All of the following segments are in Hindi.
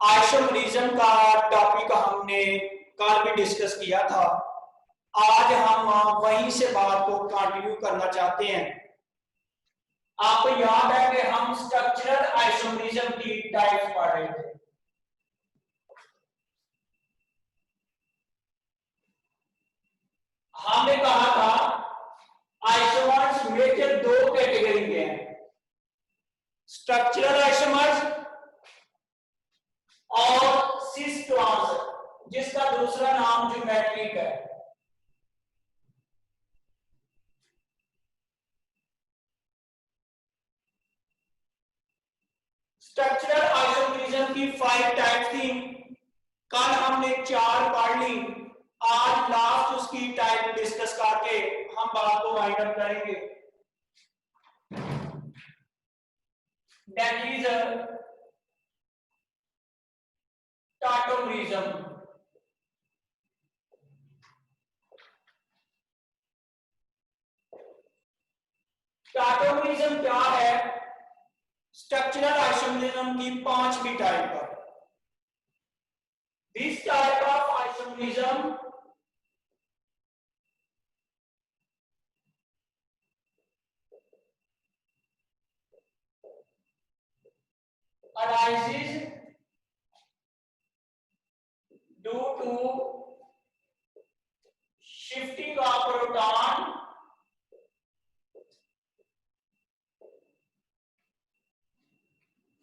आइसोमरिज्म का टॉपिक हमने कल भी डिस्कस किया था। आज हम वहीं से बात को कंटिन्यू करना चाहते हैं। आपको याद है कि हम स्ट्रक्चरल आइसोमरिज्म की टाइप्स पढ़ रहे थे। हमने कहा था आइसोमर्स मेजर दो कैटेगरी के हैं, स्ट्रक्चरल आइसोमर्स और सिस ट्रांस, जिसका दूसरा नाम ज्योमेट्रिक है। स्ट्रक्चरल आइसोमरिज्म की 5 टाइप्स थी। कल हमने 4 पढ़ ली। आज लास्ट उसकी टाइप डिस्कस करके हम बात को वाइंड अप करेंगे। That is tautomerism. टाटोमरिज्म क्या है? स्ट्रक्चरल आइसोमरिज्म की 5वीं टाइप है। This type of isomerism arises due to shifting of proton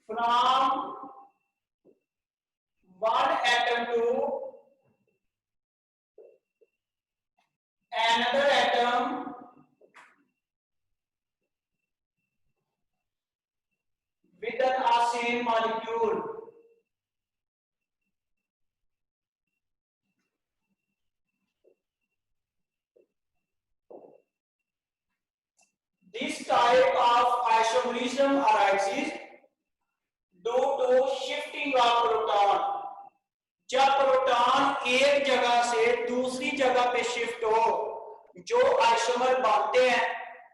from one atom to another atom within a same molecule. This type of isomerism arises due to shifting of proton. जब प्रोटॉन एक जगह से दूसरी जगह पे शिफ्ट हो, जो आइसोमर बनते हैं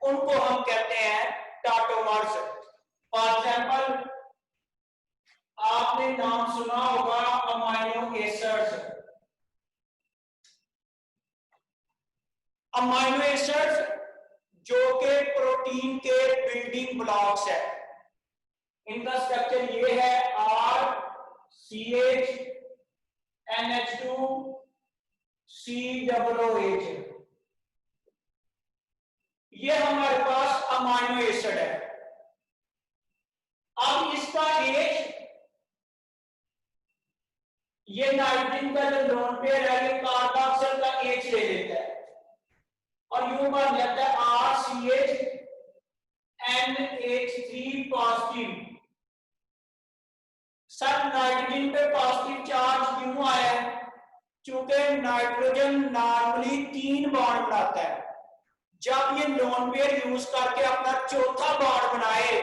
उनको हम कहते हैं टाटोमर्स। फॉर एग्जांपल, आपने नाम सुना होगा अमाइनो एसिड्स। अमाइनो एसिड्स जो कि प्रोटीन के बिल्डिंग ब्लॉक्स है। इनका स्ट्रक्चर ये है RCH NH2 COOH। ये हमारे पास अमाइनो एसिड है। अब इसका एच, ये नाइट्रोजन का जो लोन पेयर है ये कार्बोक्सिल का एच ले लेता है और यूं बन जाता है RCH NH3 पॉजिटिव। सब नाइट्रोजन पे पॉजिटिव चार्ज क्यों आया है? क्योंकि नाइट्रोजन नॉर्मली 3 बॉन्ड बनाता है। जब ये लोन पेयर यूज करके अपना चौथा बॉन्ड बनाए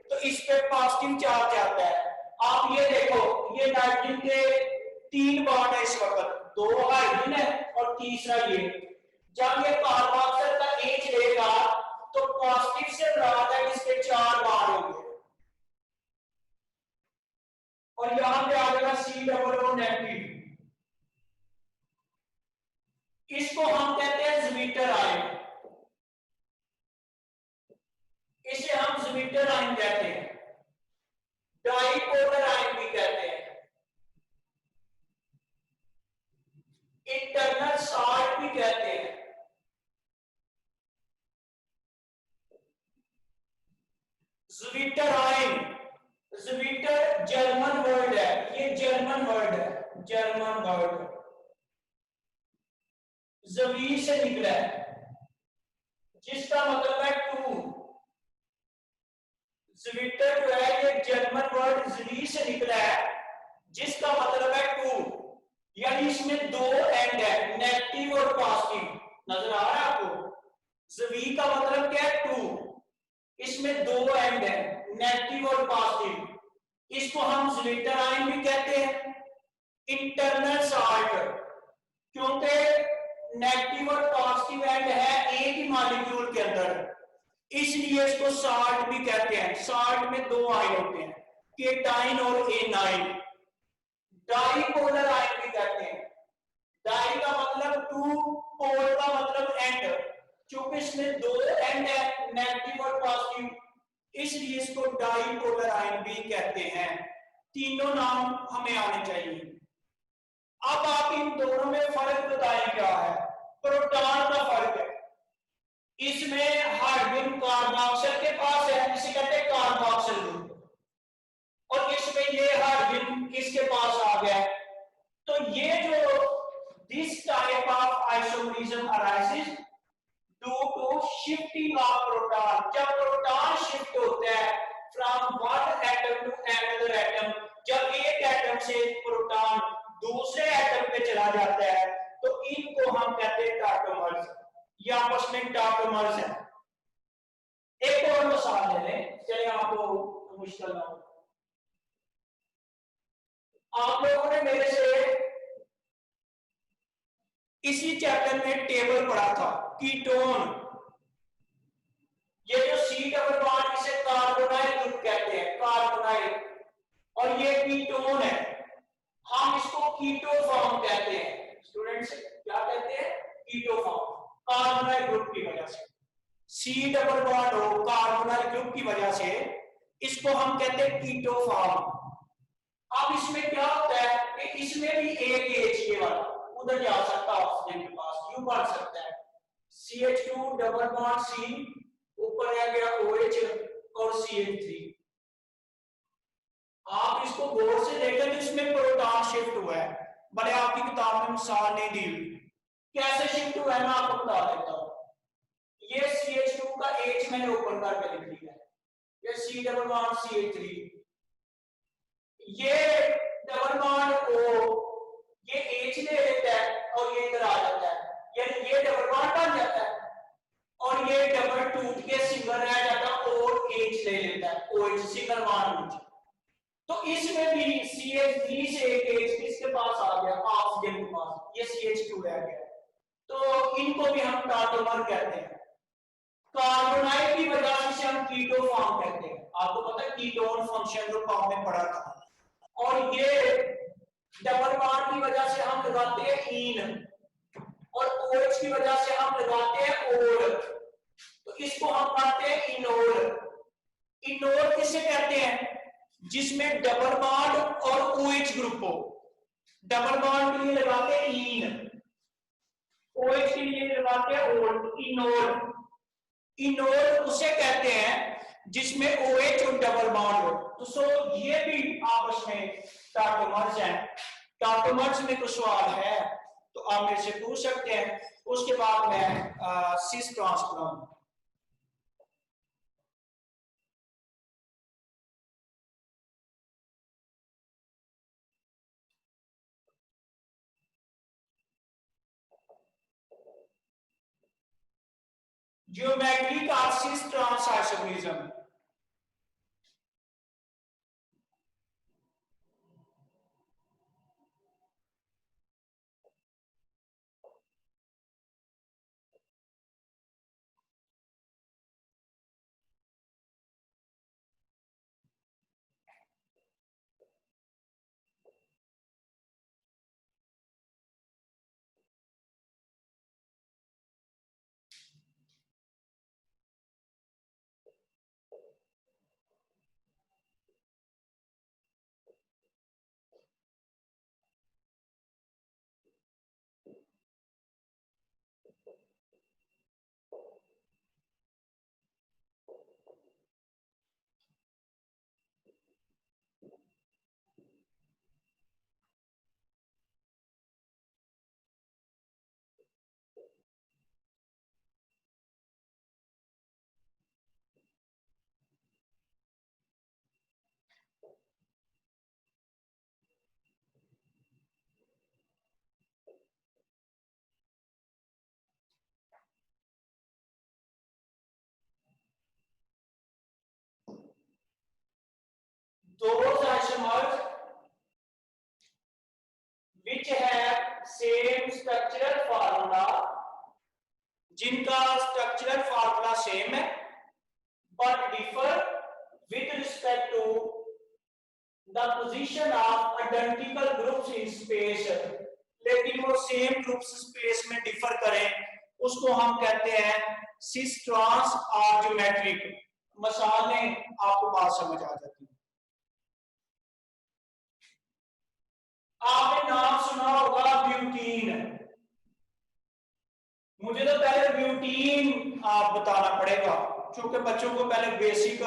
तो इस पे पॉजिटिव चार्ज आता है। आप ये देखो, ये नाइट्रोजन के 3 बॉन्ड है इस वक्त, 2 हाइड्रोजन है और तीसरा ये। जब ये कार्बोक्सिल का एच लेगा तो पॉजिटिव से मुराद है इसके 4 बॉन्ड होंगे और यहां पे आ जाएगा COO नेगेटिव। इसको हम कहते हैं ज़्विटर आयन। इसे हम ज़्विटर आयन कहते हैं, डाइपोलर आयन भी कहते हैं, इंटरनल सॉल्ट भी कहते हैं। ज़्विटर आयन, ज़्विटर जर्मन वर्ड है, ये जर्मन वर्ड है, जर्मन वर्ड ज़वी से निकला है जिसका मतलब है 2। ज़्विटर जो है ये जर्मन वर्ड ज़वी से निकला है जिसका मतलब है 2। यानी इसमें 2 एंड है, नेगेटिव और पॉजिटिव। नजर आ रहा है आपको? ज़वी का मतलब क्या है? 2। इसमें 2 एंड है, नेगेटिव और पॉजिटिव। इसको हम ज़्विटर आयन भी कहते हैं। इंटरनल सॉल्ट, क्योंकि नेगेटिव और पॉजिटिव एंड है एक ही मॉलिक्यूल के अंदर, इसलिए इसको सॉल्ट भी कहते हैं। सॉल्ट में 2 आयन होते हैं, केटाइन और एनाइन। डाईपोलर आयन भी कहते हैं। डाई का मतलब टू, पोल का मतलब एंड, क्योंकि इसमें दो एंड है, नेगेटिव और पॉजिटिव, इसलिए इसको डाईपोलर आयन भी कहते हैं। तीनों नाम हमें आने चाहिए। अब आप इन दोनों में फर्क बताएं क्या है। प्रोटॉन का फर्क है, इसमें हाइड्रोजन कार्बोक्सिल के पास है, इसे कहते हैं कार्बोक्सिल ग्रुप, और इसमें ये हाइड्रोजन किसके पास आ गया। तो ये जो this type of isomerism arises due to shifting of proton. जब प्रोटॉन शिफ्ट होता है from one atom to another atom, जब एक एटम से प्रोटॉन दूसरे एटम पे चला जाता है, तो इनको हम कहते हैं टाटोमर्स। ये आपस में टाटोमर्स है। एक और मिसाल ले लें, चलिए आपको मुश्किल ना हो। आप लोगों ने मेरे से इसी चैप्टर में टेबल पढ़ा था कीटोन। ये जो सी डबल बॉन्ड, इसे कार्बोनाइल ग्रुप कहते हैं, कार्बोनाइल, और ये कीटोन है, हम इसको कीटो फॉर्म कहते हैं। स्टूडेंट्स क्या कहते हैं? कीटो फॉर्म, कार्बोनाइल ग्रुप की वजह से। सी डबल बॉन्ड हो कार्बोनाइल ग्रुप की वजह से, इसको हम कहते हैं कीटो फॉर्म। अब इसमें क्या होता है कि इसमें भी एक एच के वाला उधर जा सकता है, ऑक्सीजन के पास यू बढ़ सकता है। CH2 डबल बॉन्ड C, ऊपर आ गया OH और CH3। आप इसको गौर से देखें तो इसमें प्रोटॉन शिफ्ट हुआ है, भले आपकी किताब में मिसाल नहीं दी हुई। कैसे शिफ्ट हुआ है मैं आपको बता देता हूं। ये CH2 का H मैंने ओपन करके लिख लिया है, ये C डबल बॉन्ड CH3, ये डबल बॉन्ड O, ये H ले लेता है और ये इधर आ जाता है, यानी ये डबल बॉन्ड बन जाता है, और ये डबल टूट के सिंगल रह जाता है और H ले लेता है, OH सिंगल बॉन्ड H। तो इसमें भी CH3 से एक H किसके पास आ गया? ऑक्सीजन के पास, ये CH2 रह गया। तो इनको भी हम टाटोमर कहते हैं। कार्बोनाइल की वजह से हम कीटो फॉर्म कहते हैं। आपको पता है कीटोन फंक्शन जो फॉर्म में पढ़ा था। और ये डबल बॉन्ड की वजह से हम लगाते हैं इन, और OH की वजह से हम लगाते हैं ओर, तो इसको हम कहते हैं इनोल। इनोल किसे कहते हैं? जिसमें डबल बॉन्ड और OH ग्रुप हो। डबल बॉन्ड के लिए लगाते हैं इन, OH के लिए लगाते हैं ओर, तो इनोल। इनोल उसे कहते हैं जिसमें OH और डबल बॉन्ड हो। तो सो ये भी आपस में टाटोमर्स हैं। टाटोमर्स में कुछ सवाल है तो आप मेरे से पूछ सकते हैं, उसके बाद मैं सिस ट्रांस पढ़ाऊंगा। Geometric of cis trans isomerism. Those isomers which have same structural formula, जिनका स्ट्रक्चरल फार्मूला सेम है, but differ with respect to the position of identical groups in space, लेकिन वो सेम ग्रुप्स स्पेस में डिफर करें, उसको हम कहते हैं सिस ट्रांस और ज्योमेट्रिक। मिसाल में आपको बात समझ आ जाती है। आपने नाम सुना होगा ब्यूटीन। मुझे तो पहले ब्यूटीन बताना पड़ेगा, क्योंकि बच्चों को पहले बेसिक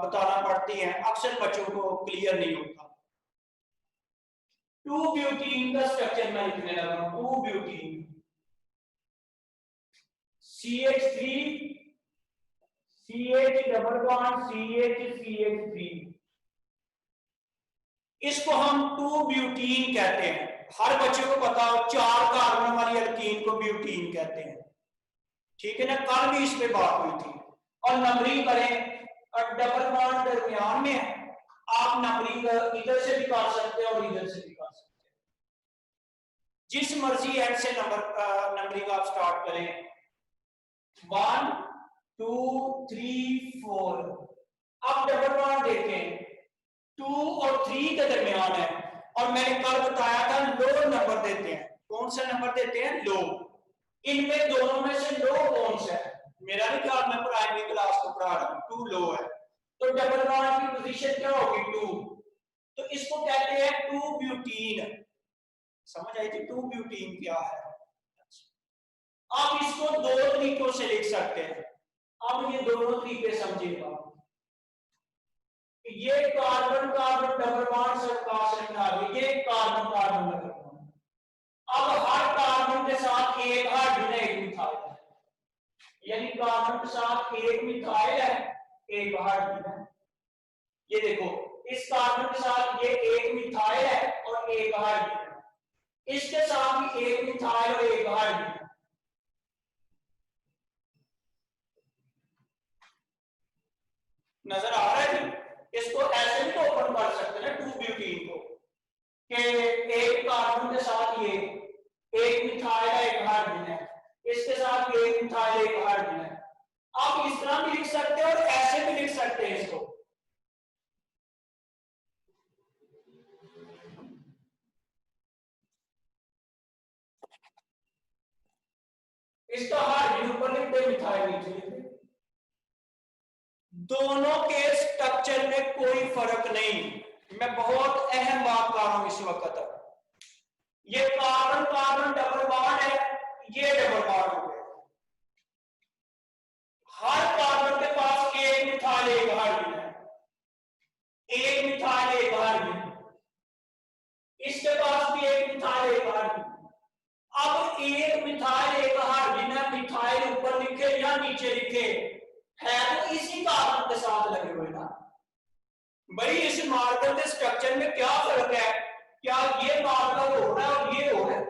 बताना पड़ती है, अक्सर बच्चों को क्लियर नहीं होता। 2 ब्यूटीन का स्ट्रक्चर मैं लिखने लगा हूं। 2 butene CH3 CH double bond CH3। इसको हम 2 ब्यूटीन कहते हैं। हर बच्चे को पता हो 4 कार्बन वाली एल्कीन को ब्यूटीन कहते हैं, ठीक है ना। कल भी इस पे बात हुई थी। और नंबरिंग करें, और डबल बॉन्ड दरमियान में है, आप नंबरिंग इधर से भी कर सकते हैं और इधर से भी कर सकते हैं, जिस मर्जी एंड से नंबरिंग आप स्टार्ट करें। 1 2 3 4। अब डबल बॉन्ड देखें, 2 और 3 के दरमियान है, और मैंने कल बताया था लो नंबर देते हैं। कौन सा नंबर देते हैं? लो। इनमें दोनों में से लो कौन सा है? मेरा भी ख्याल, मैं प्राइमरी क्लास को पढ़ा रहा हूं, 2 लो है, तो डबल बॉन्ड की पोजीशन क्या होगी? 2। तो इसको कहते हैं 2 ब्यूटीन। समझ आई थी 2 ब्यूटीन क्या है? आप इसको 2 तरीकों से लिख सकते हैं। अब ये दोनों तरीके समझिएगा। ये कार्बन कार्बन डबल बॉन्ड से खास रखना है, ये कार्बन कार्बन डबल बॉन्ड। अब हर कार्बन के साथ एक हाइड्रोजन एक मिथाइल है, यानी कार्बन के साथ एक मिथाइल है, एक हाइड्रोजन है। ये देखो, इस कार्बन के साथ ये एक मिथाइल है और एक हाइड्रोजन है, इसके साथ भी एक मिथाइल और एक हाइड्रोजन। नजर आ रहा है जी? इसको ऐसे भी तो ओपन कर सकते हैं 2 ब्यूटीन को, कि एक कार्बन के साथ ये एक मिथाइल है, एक हाइड्रोजन है, इसके साथ एक मिथाइल एक हाइड्रोजन है। आप इस तरह भी लिख सकते हैं और ऐसे भी लिख सकते हैं इसको। इसका हाइड्रोजन ऊपर लिख दे, मिथाइल नीचे लिख दे। दोनों के स्ट्रक्चर में कोई फर्क नहीं। मैं बहुत अहम बात कर रहा हूं इस वक्त। ये कार्बन कार्बन डबल बॉन्ड है, ये डबल बॉन्ड हो गया। हर कार्बन के पास एक मिथाइल एक हाइड्रोजन है, एक मिथाइल एक हाइड्रोजन, इसके पास भी एक मिथाइल एक हाइड्रोजन। अब एक मिथाइल एक हाइड्रोजन है, मिथाइल ऊपर लिखे या नीचे लिखे, है तो इसी कार्बन के साथ लगे हुए ना भाई। इस मार्कर के स्ट्रक्चर में क्या फर्क है? क्या ये मार्कर हो रहा है और ये हो रहा है?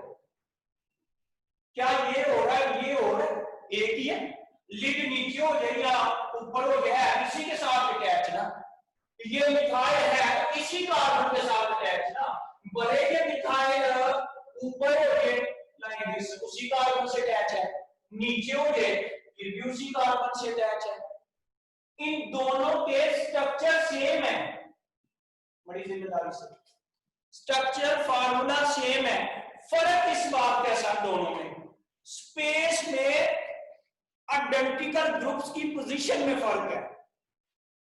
क्या ये हो रहा है, ये हो रहा है? एक ही है। लिड नीचे हो जाए या ऊपर हो गया है, इसी के साथ अटैच ना। ये मिथाइल है इसी कार्बन के साथ अटैच ना, भले ये मिथाइल ऊपर हो जाए लाइक दिस, उसी कार्बन से अटैच है, नीचे हो जाए फिर भी उसी कार्बन से अटैच है। इन दोनों के स्ट्रक्चर सेम है, बड़ी जिम्मेदारी से स्ट्रक्चर फार्मूला सेम है। फर्क इस बात का साथ दोनों में स्पेस में आइडेंटिकल ग्रुप्स की पोजीशन में फर्क है।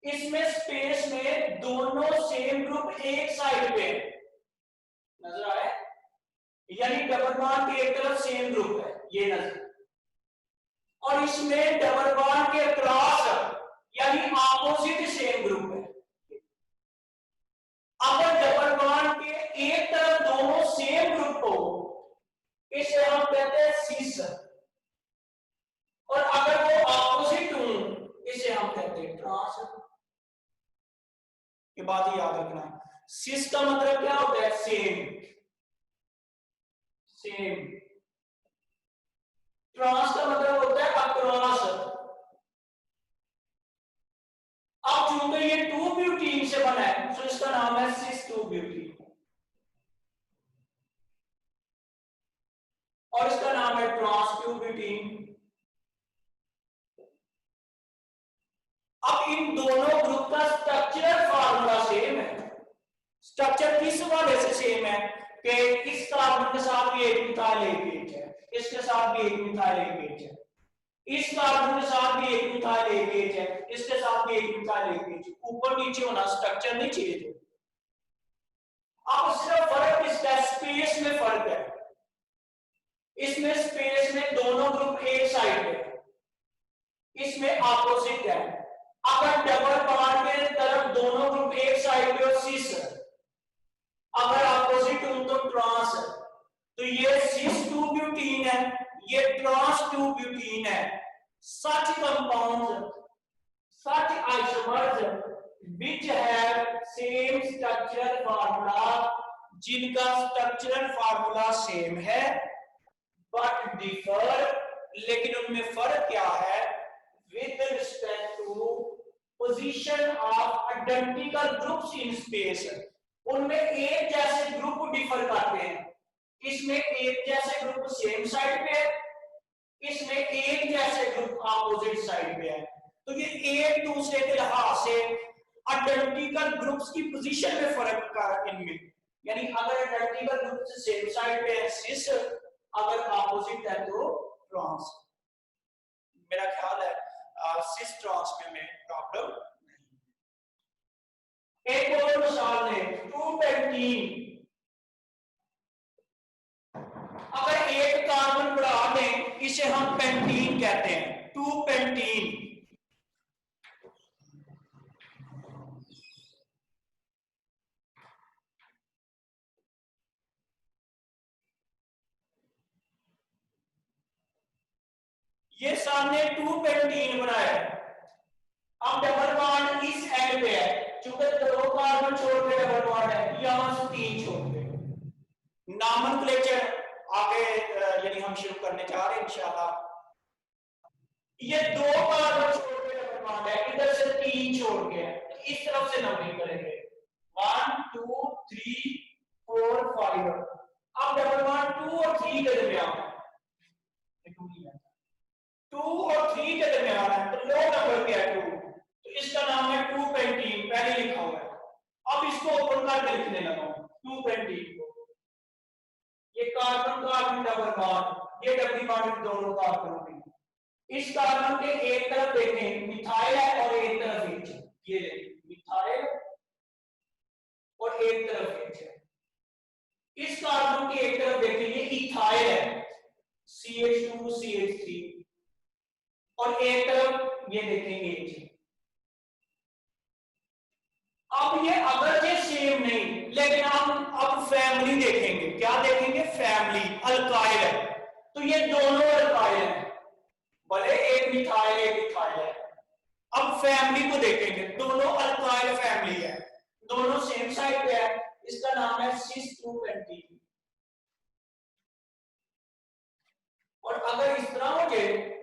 इसमें स्पेस में दोनों सेम ग्रुप एक साइड पे नजर आए, यानी डबल बॉन्ड की एक तरफ सेम ग्रुप है, ये नजर। और इसमें डबल बॉन्ड के क्रॉस यानी ऑपोजिट सेम ग्रुप है। अगर डबल बॉन्ड के एक तरफ दोनों सेम ग्रुप हो, इसे हम कहते हैं सिस, और अगर वो ऑपोजिट हो, इसे हम कहते हैं ट्रांस। ये बात ही याद रखना। सिस का मतलब क्या होता है? Same, same. ट्रांस का मतलब होता है अक्रॉस। अब चूंकि ये 2 ब्यूटीन से बना है, तो इसका नाम है सिस 2 ब्यूटीन, और इसका नाम है ट्रांस 2 ब्यूटीन। अब इन दोनों ग्रुप का स्ट्रक्चरल फार्मूला सेम है, स्ट्रक्चर किस वाले से सेम है कि इस कार्बन के साथ भी एक मिथाइल एक एच है, इसके साथ भी एक मिथाइल एक एच है, इस कार्बन के साथ भी एक मिथाइल एक एच है, इसके साथ भी एक मिथाइल एक एच, ऊपर नीचे होना, स्ट्रक्चर नहीं चेंज हो। अब सिर्फ फर्क किसका है? स्पेस में फर्क है। इसमें स्पेस में दोनों ग्रुप एक साइड है, इसमें अपोजिट है। अगर डबल बॉन्ड के तरफ दोनों ग्रुप एक साइड पे और सिस, अगर अपोजिट हो तो ट्रांस है। तो ये सिस 2 ब्यूटीन है, ये ट्रांस 2 ब्यूटीन है। Such compounds, such isomers which have same structural formula, जिनका स्ट्रक्चरल फार्मूला सेम है बट डिफर, लेकिन उनमें फर्क क्या है? With respect to position of identical groups in space, उनमें एक जैसे ग्रुप डिफर करते हैं। इसमें एक जैसे ग्रुप सेम साइड पे है, इसमें एक जैसे ग्रुप अपोजिट साइड पे है। तो ये एक दूसरे के लिहाज से आइडेंटिकल ग्रुप्स की पोजीशन में फर्क कर इनमें, यानी अगर आइडेंटिकल ग्रुप से सेम साइड पे है सिस, अगर अपोजिट है तो ट्रांस। मेरा ख्याल है सिस ट्रांस में प्रॉब्लम नहीं। एक और मिसाल है 2 पेंटीन। अगर एक कार्बन बढ़ा दें, इसे हम पेंटीन कहते हैं, 2 पेंटीन। ये सामने 2 पेंटीन बना है। अब डबल बॉन्ड इस एंड पे है, चूंकि 2 कार्बन छोड़ के डबल बॉन्ड है, यहां से 3 छोड़ के। नॉमेनक्लेचर आगे यानी हम शुरू करने जा रहे हैं इंशाल्लाह। ये 2 कार्बन छोड़ के डबल बॉन्ड है, इधर से 3 छोड़ के है, तो इस तरफ से नंबरिंग करेंगे 1 2 3 4 5। अब डबल बॉन्ड 2 और 3 के दरमियान है, 2 और 3 के दरमियान है, तो लो नंबर क्या है 2, तो इसका नाम है 2 पेंटीन, पहले लिखा हुआ है। अब इसको ओपन करके लिखने लगा हूं 2 पेंटीन को। ये कार्बन कार्बन डबल बॉन्ड, ये डबल बॉन्ड दोनों कार्बन की। इस कार्बन के एक तरफ देखें मिथाइल है और एक तरफ एच, ये मिथाइल और एक तरफ एच है। इस कार्बन के एक तरफ देखें ये इथाइल है, CH2 CH3, और एक तरफ ये देखेंगे एच। अब ये अगर ये सेम नहीं, लेकिन हम अब फैमिली देखेंगे, क्या देखेंगे? फैमिली अल्काइल है, तो ये दोनों अल्काइल है, भले एक मिथाइल एक इथाइल है। अब फैमिली को देखेंगे, दोनों अल्काइल फैमिली है, दोनों सेम साइड पे है, इसका नाम है सिस 2 पेंटीन। और अगर इस तरह हो जाए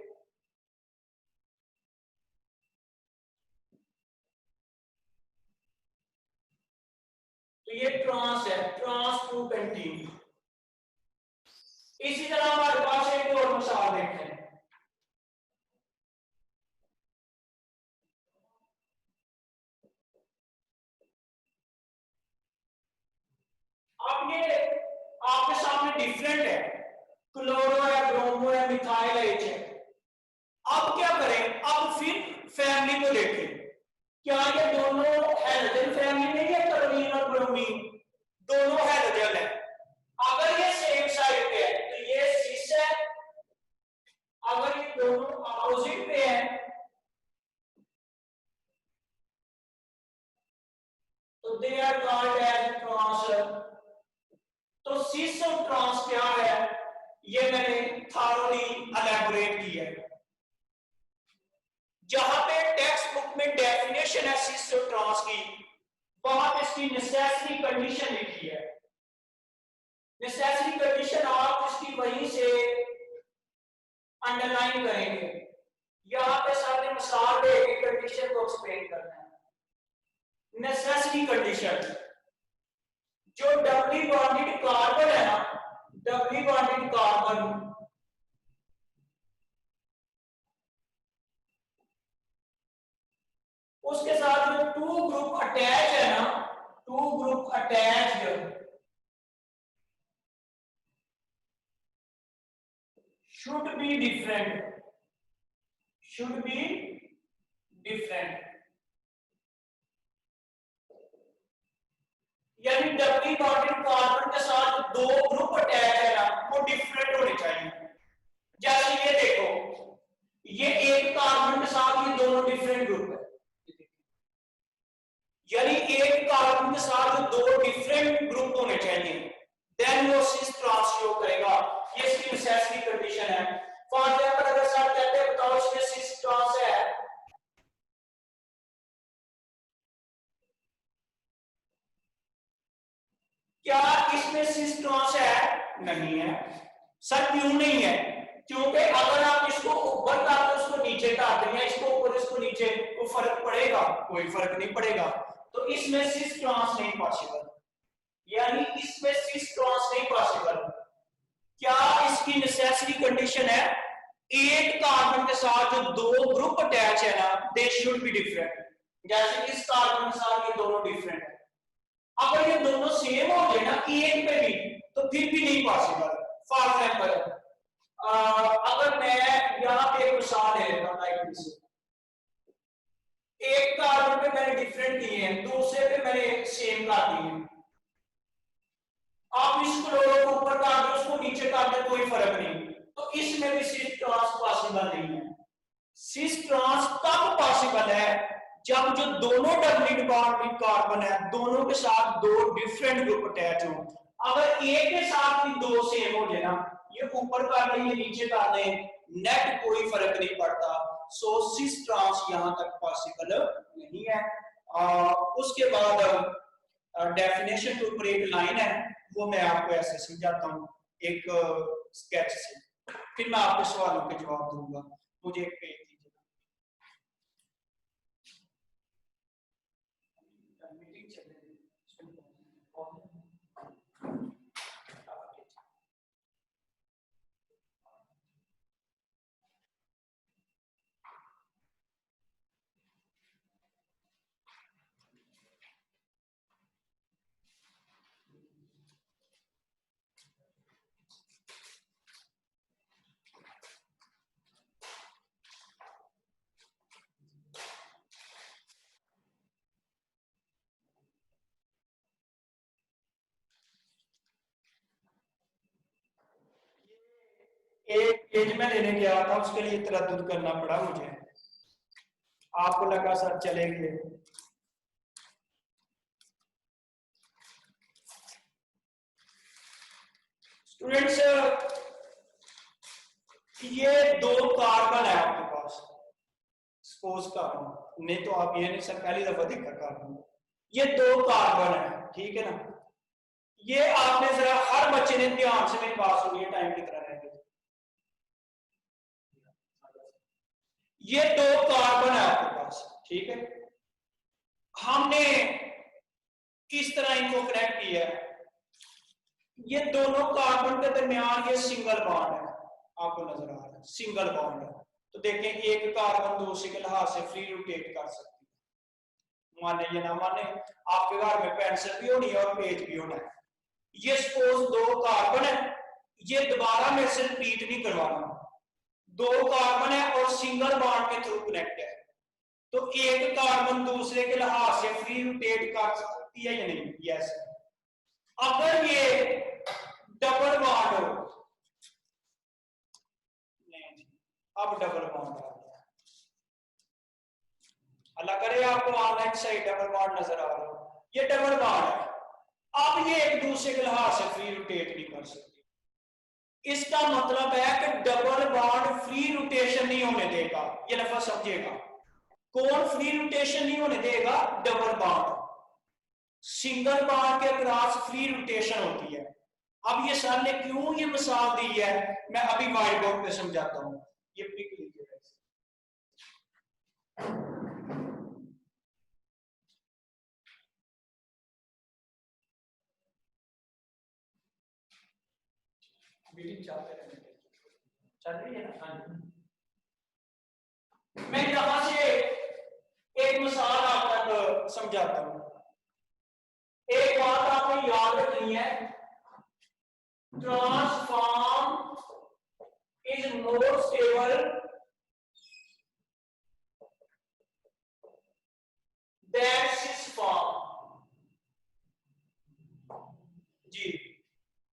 तो ये ट्रांस है, ट्रांस 2 पेंटीन। इसी तरह हमारे पास एक और मिसाल देखते हैं। अब ये आपके सामने डिफरेंट है, क्लोरो है, ब्रोमो है, मिथाइल एच है। अब क्या करें? अब फिर फैमिली को देखें, क्या ये दोनों हैलोजन फैमिली में है? क्लोरीन और ब्रोमीन दोनों हैलोजन है। अगर ये सेम साइड पे है तो ये सिस है, अगर ये दोनों अपोजिट पे है तो they are called as trans. तो सिस और ट्रांस क्या है, ये मैंने थॉरोली एलैबोरेट किया है। जहां पे टेक्स्ट बुक में डेफिनेशन है सिस और ट्रांस की, वहां पे इसकी नेसेसरी कंडीशन लिखी है। नेसेसरी कंडीशन आप इसकी वहीं से अंडरलाइन करेंगे। यहां पे सर ने मिसाल देके कंडीशन को एक्सप्लेन करना है। नेसेसरी कंडीशन, जो डबली बॉन्डेड कार्बन है ना, डबली बॉन्डेड कार्बन उसके साथ जो 2 ग्रुप अटैच है ना, 2 group attach should be different, should be different, यानी डबली बॉन्डेड कार्बन के साथ दो ग्रुप अटैच है ना वो डिफरेंट होने चाहिए। जैसे ये देखो, ये एक कार्बन के साथ ये दोनों डिफरेंट ग्रुप है, यानी एक कार्बन के साथ जो दो डिफरेंट ग्रुप होने चाहिए देन वो सिस ट्रांस शो करेगा। ये इसकी नेसेसरी कंडीशन है। फॉर एग्जांपल अगर सर कहते हैं बताओ इसमें सिस ट्रांस है, क्या इसमें सिस ट्रांस है? नहीं है। सर क्यों नहीं है? क्योंकि अगर आप इसको ऊपर कर दो उसको नीचे कर दें या इसको ऊपर इसको नीचे तो फर्क पड़ेगा? कोई फर्क नहीं पड़ेगा। तो इसमें सिस ट्रांस नहीं पॉसिबल, यानी इसमें सिस ट्रांस नहीं पॉसिबल। क्या इसकी नेसेसरी कंडीशन है? एक कार्बन के साथ जो दो ग्रुप अटैच है ना दे शुड बी डिफरेंट। जैसे इस कार्बन के साथ ये दोनों डिफरेंट है, अगर ये दोनों सेम हो जाए ना एक पे भी तो फिर भी नहीं पॉसिबल। फॉर एग्जांपल अगर मैं यहां पे एक मिसाल ले लेता हूं, एक कार्बन पे मैंने डिफरेंट दिए हैं, दूसरे पे मैंने सेम कर दिए हैं। आप इस क्लोरो को ऊपर कर दो उसको नीचे कर दो कोई फर्क नहीं, तो इसमें भी सिस ट्रांस पॉसिबल नहीं है। सिस ट्रांस तब पॉसिबल है जब जो दोनों डबली बॉन्डेड कार्बन है दोनों के साथ दो डिफरेंट ग्रुप अटैच हो। अगर एक के साथ भी दो सेम हो जाए ना, ये ऊपर कर दें ये नीचे कर दें, नेट कोई फर्क नहीं पड़ता। सो सिस ट्रांस यहां तक पॉसिबल नहीं है। उसके बाद डेफिनेशन के ऊपर एक लाइन है वो मैं आपको ऐसे समझाता हूं एक स्केच से, फिर मैं आपके सवालों के जवाब दूंगा। मुझे एक पेज दीजिए। मीटिंग चल रही है। एक पेज में लेने गया था उसके लिए तरद्दुद करना पड़ा मुझे। आपको लगा सर चलेंगे, स्टूडेंट्स ये दो कार्बन है आपके पास, सपोज कार्बन नहीं तो आप ये नहीं सर पहली दफा देखा कार्बन, ये दो कार्बन है ठीक है ना। ये आपने जरा हर बच्चे ने ध्यान से मेरी बात सुनी है, टाइम कितना रह गया। ये दो कार्बन है आपके पास ठीक है, हमने किस तरह इनको कनेक्ट किया है। ये दोनों कार्बन के दरमियान ये सिंगल बॉन्ड है, आपको नजर आ रहा है सिंगल बॉन्ड है। तो देखें एक कार्बन दूसरे के लिहाज से फ्री रोटेट कर सकती है, माने या ना माने। आपके घर में पेंसिल भी होनी है और पेज भी होना है। ये सपोज दो कार्बन है, ये दोबारा मेरे से रिपीट नहीं करवाना, दो कार्बन है और सिंगल बॉन्ड के थ्रू कनेक्ट है। तो एक कार्बन दूसरे के लिहाज से फ्री रोटेट कर सकती है या नहीं? यस। अगर ये डबल बॉन्ड हो, नहीं अब डबल बॉन्ड आ गया, अल्लाह करे आपको ऑनलाइन सही डबल बॉन्ड नजर आ रहा हो, ये डबल बॉन्ड है। अब ये एक दूसरे के लिहाज से फ्री रोटेट नहीं कर सकती। इसका मतलब है कि डबल बॉन्ड फ्री रोटेशन नहीं होने देगा, ये लफ्ज समझिएगा। कौन फ्री रोटेशन नहीं होने देगा? Double bond. सिंगल बॉन्ड के अक्रॉस फ्री रोटेशन होती है। अब ये सर ने क्यों ये मिसाल दी है मैं अभी व्हाइट बोर्ड पे समझाता हूं, ये पिक लीजिए। मीटिंग चल रही है ना। मैं यहां से एक मिसाल आप तक समझाता हूं। एक बात आपको याद रखनी है, trans form is more stable than cis form। जी,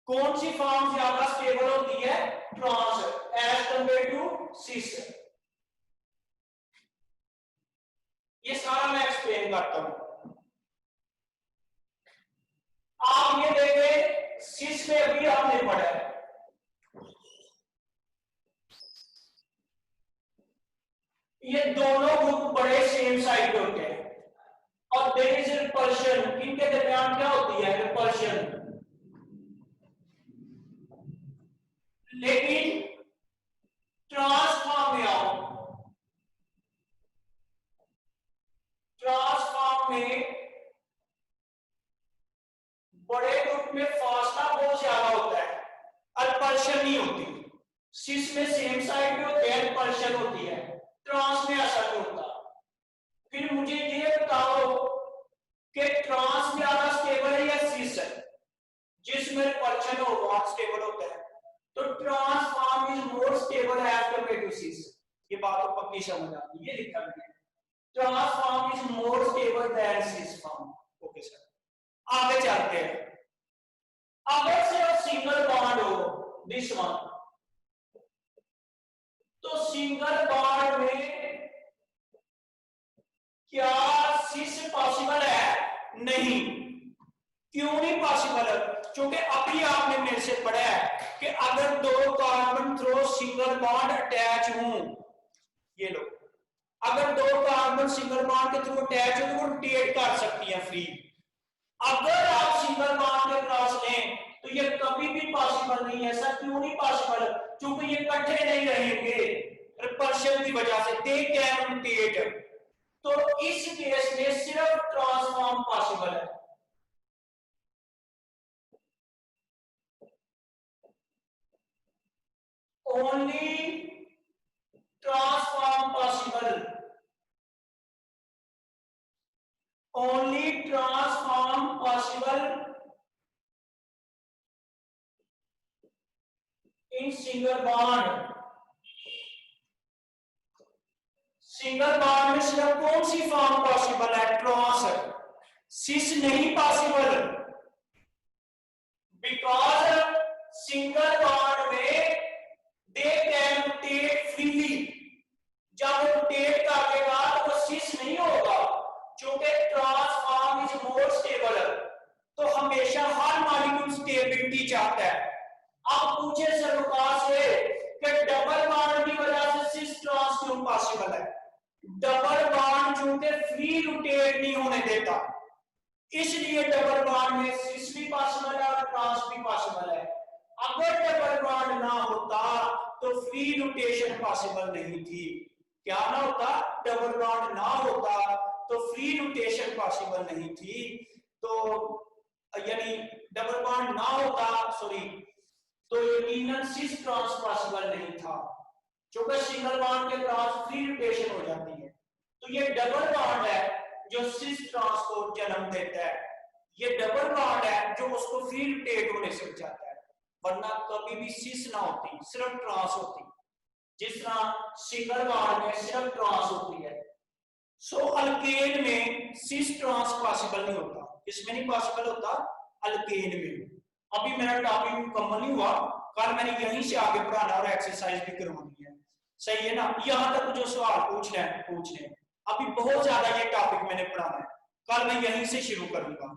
कौन सी फॉर्म ज्यादा स्टेबल होती है? Trans as compare to cis. ये सारा मैं एक्सप्लेन करता हूं। आप ये देखें, सिस में अभी आपने पढ़ा है, ये दोनों ग्रुप बड़े सेम साइड होते हैं और देयर इज रिपल्शन। इनके दरमियान क्या होती है? रिपल्शन। लेकिन ट्रांसफॉर्म में आओ, ट्रांसफॉर्म में बड़े ग्रुप में फासला बहुत ज्यादा होता है, रिपल्शन नहीं होती। सिस में सेम साइड पे होते हैं, रिपल्शन होती है, ट्रांस में ऐसा नहीं होता। फिर मुझे ये बताओ कि ट्रांस ज्यादा स्टेबल है या सिस है? जिसमें रिपल्शन हो बहुत स्टेबल होता है, तो trans form is more stable as compare to cis. ये बात तो पक्की समझ आती है, ये लिखा गया है, trans form is more stable than cis form. Okay sir, आगे चलते हैं। अगर सिर्फ सिंगल बॉन्ड हो, दिस वन, तो सिंगल बॉन्ड में क्या सिस पॉसिबल है? नहीं। क्यों नहीं पॉसिबल? क्योंकि अभी आपने मेरे से पढ़ा है कि अगर दो carbon through single bond attach हों, ये लो, अगर दो कार्बन सिंगल बॉन्ड के थ्रू अटैच हो तो वो रोटेट कर सकती है फ्री। अगर आप सिंगल बॉन्ड के क्रॉस लें तो ये कभी भी पॉसिबल नहीं है। ऐसा क्यों नहीं पॉसिबल? क्योंकि ये इकट्ठे नहीं रहेंगे रिपल्शन की वजह से, दे कैन रोटेट। तो इस केस में सिर्फ ट्रांसफॉर्म पॉसिबल है। Only transform possible, only transform possible in single bond। Single bond में सिर्फ कौन सी फॉर्म पॉसिबल है? ट्रांस। सिस नहीं पॉसिबल, बिकॉज सिंगल बॉन्ड में दे कैन रोटेट फ्रीली। जब रोटेट करेगा तो वो सिस नहीं होगा, क्योंकि ट्रांसफॉर्म इज मोर स्टेबल। तो हमेशा हर मॉलिक्यूल स्टेबिलिटी चाहता है। अब पूछे सरकार से कि डबल बॉन्ड की वजह से सिस ट्रांस क्यों पॉसिबल है? डबल बॉन्ड चूंकि फ्री रोटेट नहीं होने देता, इसलिए डबल बॉन्ड में सिस भी पॉसिबल है और ट्रांस भी पॉसिबल है। अगर डबल बॉन्ड ना होता तो फ्री रोटेशन पॉसिबल नहीं थी। क्या ना होता? डबल बॉन्ड ना होता तो फ्री रोटेशन पॉसिबल नहीं थी। तो यानी डबल बॉन्ड ना होता, सॉरी, तो यकीनन सिस ट्रांस पॉसिबल नहीं था, क्योंकि सिंगल बॉन्ड के क्रॉस फ्री रोटेशन हो जाती है। तो ये डबल बॉन्ड है जो सिस ट्रांस को जन्म देता है, ये डबल बॉन्ड है जो उसको फ्री रोटेट होने से बचाता है। वरना कभी भी सिस ना होती, सिर्फ ट्रांस होती, जिस तरह सिंगल बॉन्ड में सिर्फ ट्रांस होती है। सो अल्केन में सिस ट्रांस पॉसिबल नहीं होता। किसमें नहीं पॉसिबल होता? अल्केन में। अभी मेरा टॉपिक मुकम्मल नहीं हुआ, कल मैंने यहीं से आगे पढ़ाना और एक्सरसाइज भी करवानी है, सही है ना? यहां तक जो सवाल पूछ रहे हैं पूछ लें, अभी बहुत ज्यादा ये टॉपिक मैंने पढ़ाना है, कल मैं यहीं से शुरू करूंगा।